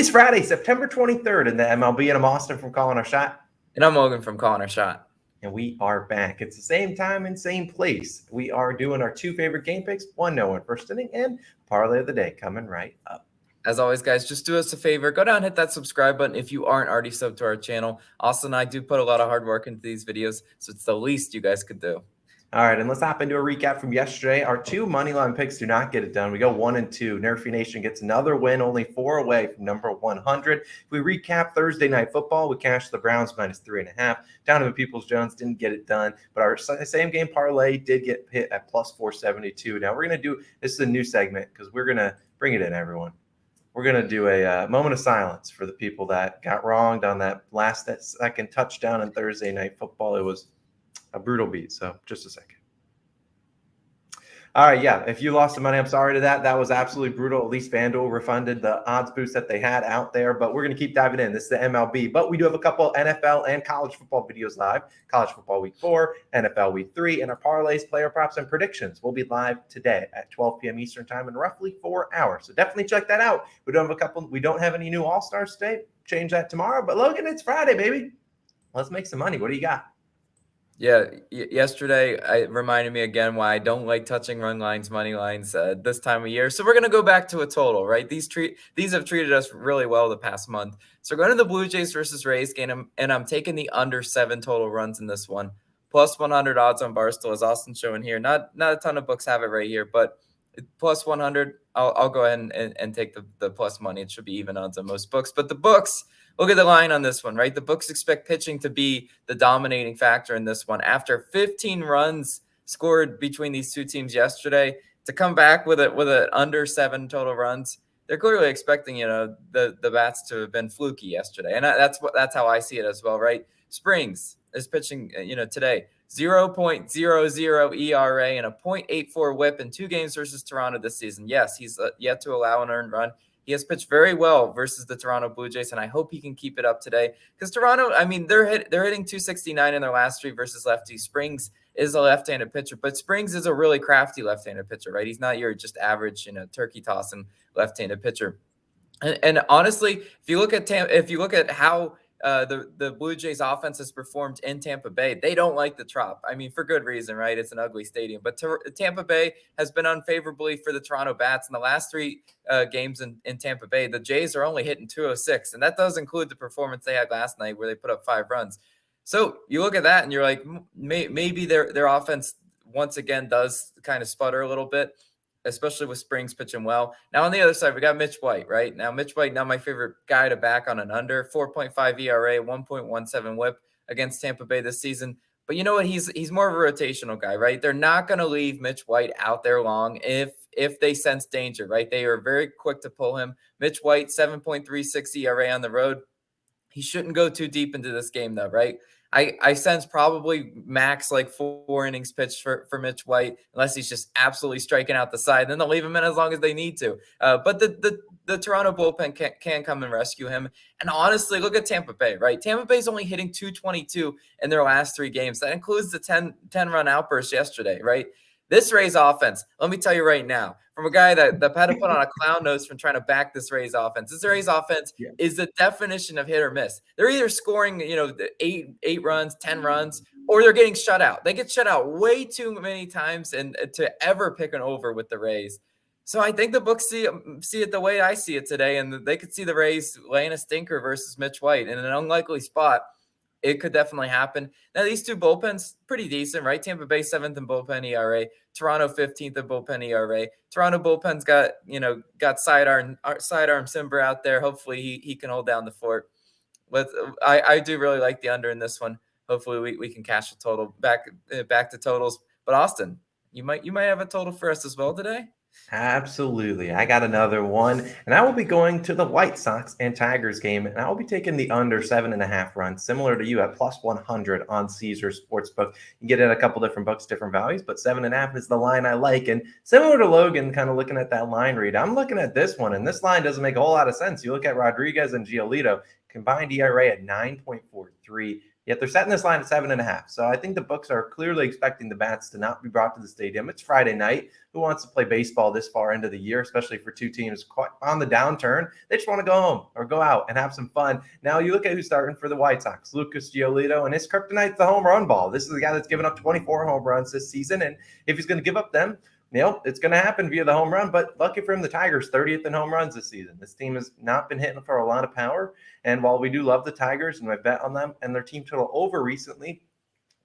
is Friday, September 23rd in the MLB, and I'm Austin from Calling Our Shot. And I'm Logan from Calling Our Shot. And we are back. It's the same time and same place. We are doing our two favorite game picks, 1-0 first inning, and parlay of the day coming right up. As always, guys, just do us a favor. Go down and hit that subscribe button if you aren't already subbed to our channel. Austin and I do put a lot of hard work into these videos, so it's the least you guys could do. All right, and let's hop into a recap from yesterday. Our two moneyline picks do not get it done. We go 1-2. Nerfy Nation gets another win, only 4 away from number 100. If we recap Thursday Night Football, we cashed the Browns -3.5. Donovan Peoples-Jones didn't get it done, but our same game parlay did get hit at +472. Now we're going to do, this is a new segment because we're going to bring it in, everyone. We're going to do a moment of silence for the people that got wronged on that last second touchdown on Thursday Night Football. It was a brutal beat. So just a second. All right. Yeah. If you lost some money, I'm sorry to that. That was absolutely brutal. At least FanDuel refunded the odds boost that they had out there, but we're going to keep diving in. This is the MLB, but we do have a couple NFL and college football videos live. College football week 4, NFL week 3, and our parlays, player props, and predictions will be live today at 12 p.m. Eastern time in roughly 4 hours. So definitely check that out. We don't have any new All-Stars today. Change that tomorrow, but Logan, it's Friday, baby. Let's make some money. What do you got? Yeah, yesterday it reminded me again why I don't like touching run lines, money lines this time of year. So we're going to go back to a total, right? These have treated us really well the past month. So we're going to the Blue Jays versus Rays game, and I'm taking the under 7 total runs in this one. +100 odds on Barstool, as Austin's showing here. Not a ton of books have it right here, but +100, I'll go ahead and take the plus money. It should be even odds on most books. But the books, look at the line on this one, right? The books expect pitching to be the dominating factor in this one. After 15 runs scored between these two teams yesterday, to come back with an under 7 total runs, they're clearly expecting, the bats to have been fluky yesterday. And that's how I see it as well, right? Springs is pitching, today. 0.00 ERA and a 0.84 whip in 2 games versus Toronto this season. Yes, he's yet to allow an earned run. He has pitched very well versus the Toronto Blue Jays, and I hope he can keep it up today. Because Toronto, they're hitting 269 in their last 3 versus lefty. Springs is a left-handed pitcher, but Springs is a really crafty left-handed pitcher, right? He's not your just average, turkey tossing left-handed pitcher. And honestly, if you look at how the Blue Jays offense has performed in Tampa Bay, they don't like the Trop. For good reason, right? It's an ugly stadium. But Tampa Bay has been unfavorably for the Toronto Bats in the last 3 games in Tampa Bay. The Jays are only hitting 206, and that does include the performance they had last night where they put up 5 runs. So you look at that and you're like, maybe their offense once again does kind of sputter a little bit, especially with Springs pitching well. Now, on the other side, we got Mitch White, right? Now, Mitch White, my favorite guy to back on an under, 4.5 ERA, 1.17 whip against Tampa Bay this season. But you know what? He's more of a rotational guy, right? They're not going to leave Mitch White out there long if they sense danger, right? They are very quick to pull him. Mitch White, 7.36 ERA on the road. He shouldn't go too deep into this game, though, right? I sense probably max like 4 innings pitched for Mitch White, unless he's just absolutely striking out the side. Then they'll leave him in as long as they need to. But the Toronto bullpen can come and rescue him. And honestly, look at Tampa Bay, right? Tampa Bay's only hitting 222 in their last 3 games. That includes the 10-run outburst yesterday, right? This Rays offense, let me tell you right now, from a guy that had to put on a clown nose from trying to back this Rays offense. This Rays offense is the definition of hit or miss. They're either scoring, 8 runs, 10 runs, or they're getting shut out. They get shut out way too many times and to ever pick an over with the Rays. So I think the books see it the way I see it today, and they could see the Rays laying a stinker versus Mitch White in an unlikely spot. It could definitely happen. Now, these 2 bullpens, pretty decent, right? Tampa Bay 7th in bullpen ERA. Toronto 15th in bullpen ERA. Toronto bullpen's got sidearm Simber out there. Hopefully he can hold down the fort. I do really like the under in this one. Hopefully we can cash the total back to totals. But Austin, you might have a total for us as well today. Absolutely. I got another one, and I will be going to the White Sox and Tigers game, and I will be taking the under 7.5 runs, similar to you at +100 on Caesars Sportsbook. You can get it at a couple different books, different values, but 7.5 is the line I like. And similar to Logan, kind of looking at that line read, I'm looking at this one, and this line doesn't make a whole lot of sense. You look at Rodriguez and Giolito, combined ERA at 9.43. Yet they're setting this line at 7.5. So I think the books are clearly expecting the bats to not be brought to the stadium. It's Friday night. Who wants to play baseball this far into the year, especially for two teams quite on the downturn? They just want to go home or go out and have some fun. Now you look at who's starting for the White Sox, Lucas Giolito, and his kryptonite's the home run ball. This is the guy that's given up 24 home runs this season. And if he's going to give up them, it's going to happen via the home run, but lucky for him, the Tigers 30th in home runs this season. This team has not been hitting for a lot of power. And while we do love the Tigers and I bet on them and their team total over recently,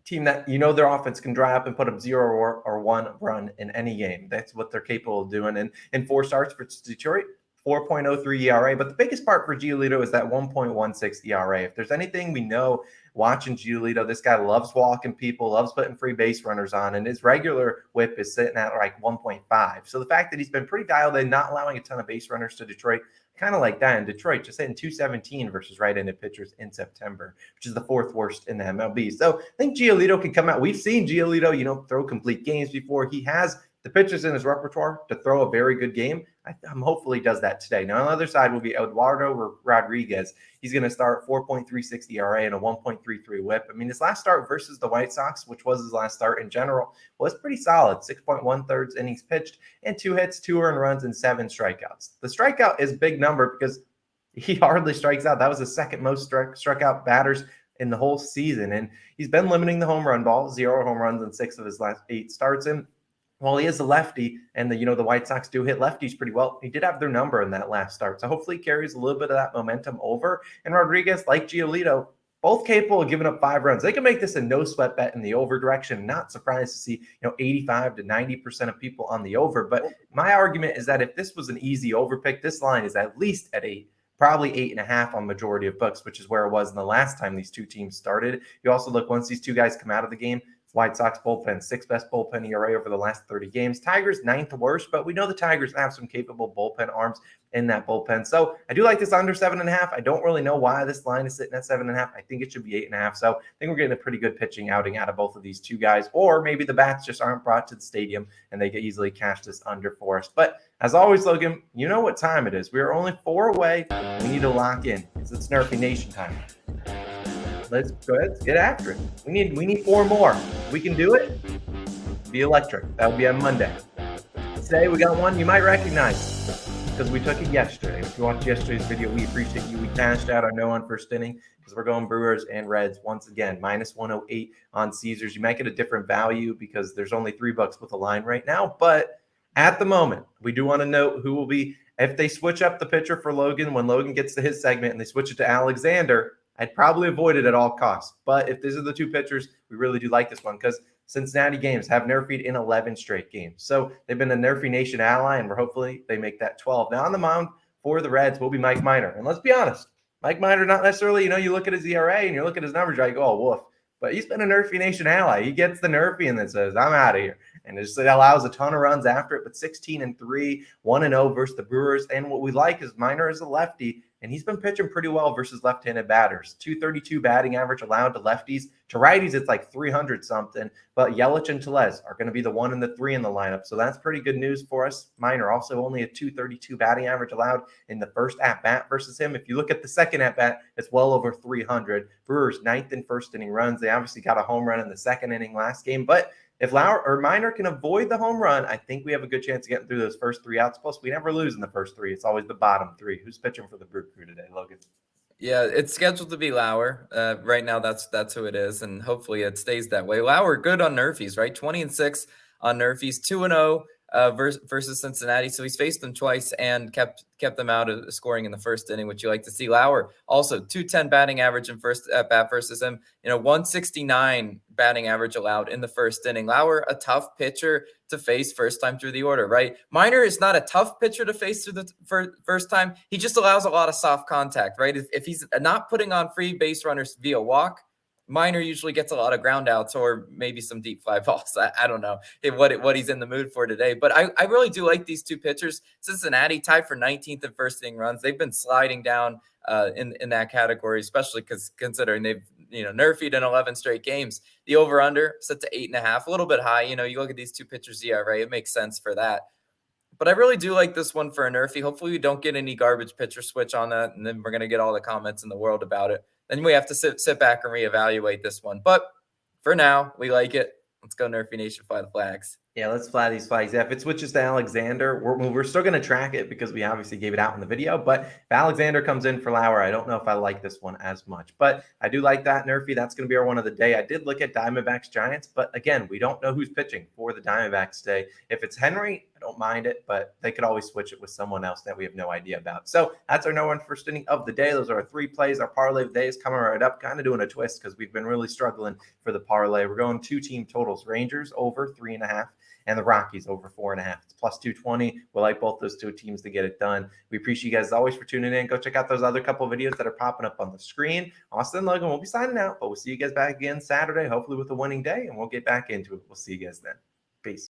team that their offense can dry up and put up 0 or 1 run in any game. That's what they're capable of doing. And in 4 starts for Detroit, 4.03 ERA. But the biggest part for Giolito is that 1.16 ERA. If there's anything we know watching Giolito, this guy loves walking people, loves putting free base runners on, and his regular whip is sitting at like 1.5. So the fact that he's been pretty dialed in, not allowing a ton of base runners to Detroit, kind of like that in Detroit, just hitting 217 versus right-handed pitchers in September, which is the 4th worst in the MLB. So I think Giolito can come out. We've seen Giolito, throw complete games before. He has the pitchers in his repertoire to throw a very good game. I'm hopefully does that today. Now, on the other side will be Eduardo Rodriguez. He's going to start 4.36 ERA and a 1.33 whip. I mean, his last start versus the White Sox, which was his last start in general, was pretty solid. 6.1 innings pitched and 2 hits, 2 earned runs, and 7 strikeouts. The strikeout is a big number because he hardly strikes out. That was the second most strikeout batters in the whole season. And he's been limiting the home run ball, 0 home runs in 6 of his last 8 starts. And well, he is a lefty, and the White Sox do hit lefties pretty well. He did have their number in that last start, so hopefully he carries a little bit of that momentum over. And Rodriguez, like Giolito, both capable of giving up 5 runs. They can make this a no sweat bet in the over direction. Not surprised to see 85 to 90% of people on the over. But my argument is that if this was an easy over pick, this line is at least at 8. Probably 8.5 on majority of books, which is where it was in the last time these two teams started. You also look once these two guys come out of the game. White Sox bullpen, 6th best bullpen ERA over the last 30 games. Tigers, 9th worst, but we know the Tigers have some capable bullpen arms in that bullpen. So I do like this under 7.5. I don't really know why this line is sitting at 7.5. I think it should be 8.5. So I think we're getting a pretty good pitching outing out of both of these two guys, or maybe the bats just aren't brought to the stadium and they get easily cash this under for us. But as always, Logan, you know what time it is. We are only 4 away. We need to lock in because it's Nerfy Nation time. Let's go ahead. Let's get after it. We need 4 more. We can do it. Be electric. That'll be on Monday. Today we got one you might recognize because we took it yesterday. If you watched yesterday's video, we appreciate you. We cashed out our no on first inning because we're going Brewers and Reds once again. Minus 108 on Caesars. You might get a different value because there's only $3 with the line right now. But at the moment, we do want to note who will be, if they switch up the pitcher for Logan, when Logan gets to his segment and they switch it to Alexander, I'd probably avoid it at all costs. But if these are the 2 pitchers, we really do like this one because Cincinnati games have Nerfied in 11 straight games. So they've been a Nerfy Nation ally, and hopefully they make that 12. Now on the mound for the Reds will be Mike Minor. And let's be honest, Mike Minor, not necessarily, you look at his ERA and you look at his numbers, you're like, oh, woof. But he's been a Nerfy Nation ally. He gets the Nerfy and then says, I'm out of here. And it allows a ton of runs after it, but 16-3, 1-0 versus the Brewers. And what we like is Minor is a lefty, and he's been pitching pretty well versus left-handed batters. 232 batting average allowed to lefties. To righties, it's like 300-something. But Yelich and Tellez are going to be the 1 and the 3 in the lineup. So that's pretty good news for us. Minor also only a 232 batting average allowed in the first at-bat versus him. If you look at the second at-bat, it's well over 300. Brewers 9th in first inning runs. They obviously got a home run in the second inning last game. But if Minor can avoid the home run, I think we have a good chance of getting through those first 3 outs. Plus, we never lose in the first 3. It's always the bottom 3. Who's pitching for the Brew Crew today, Logan? Yeah, it's scheduled to be Lauer. Right now, that's who it is, and hopefully it stays that way. Lauer, good on Nerfies, right? 20-6 on Nerfies, 2-0 versus Cincinnati. So he's faced them twice and kept them out of scoring in the first inning, which you like to see. Lauer also 210 batting average in first at bat versus him. 169 batting average allowed in the first inning. Lauer, a tough pitcher to face first time through the order, right? Minor is not a tough pitcher to face through the first time. He just allows a lot of soft contact, right? If he's not putting on free base runners via walk, Minor usually gets a lot of ground outs or maybe some deep fly balls. I don't know what he's in the mood for today. But I really do like these 2 pitchers. Cincinnati tied for 19th in first inning runs. They've been sliding down in that category, especially because considering they've Nerfied in 11 straight games. The over-under set to 8.5, a little bit high. You look at these 2 pitchers ERA, it makes sense for that. But I really do like this one for a nerfy. Hopefully we don't get any garbage pitcher switch on that, and then we're going to get all the comments in the world about it. Then we have to sit back and reevaluate this one. But for now, we like it. Let's go Nerfy Nation, fly the flags. Yeah, let's fly these flags. Yeah, if it switches to Alexander, we're still going to track it because we obviously gave it out in the video. But if Alexander comes in for Lauer, I don't know if I like this one as much. But I do like that Nerfy. That's going to be our one of the day. I did look at Diamondbacks Giants, but again, we don't know who's pitching for the Diamondbacks today. If it's Henry, I don't mind it, but they could always switch it with someone else that we have no idea about. So that's our no one first inning of the day. Those are our 3 plays. Our parlay of the day is coming right up, kind of doing a twist because we've been really struggling for the parlay. We're going 2 team totals: Rangers over 3.5. and the Rockies over 4.5. It's plus 220. We'll like both those 2 teams to get it done. We appreciate you guys always for tuning in. Go check out those other couple of videos that are popping up on the screen. Austin and Logan will be signing out, but we'll see you guys back again Saturday, hopefully with a winning day, and we'll get back into it. We'll see you guys then. Peace.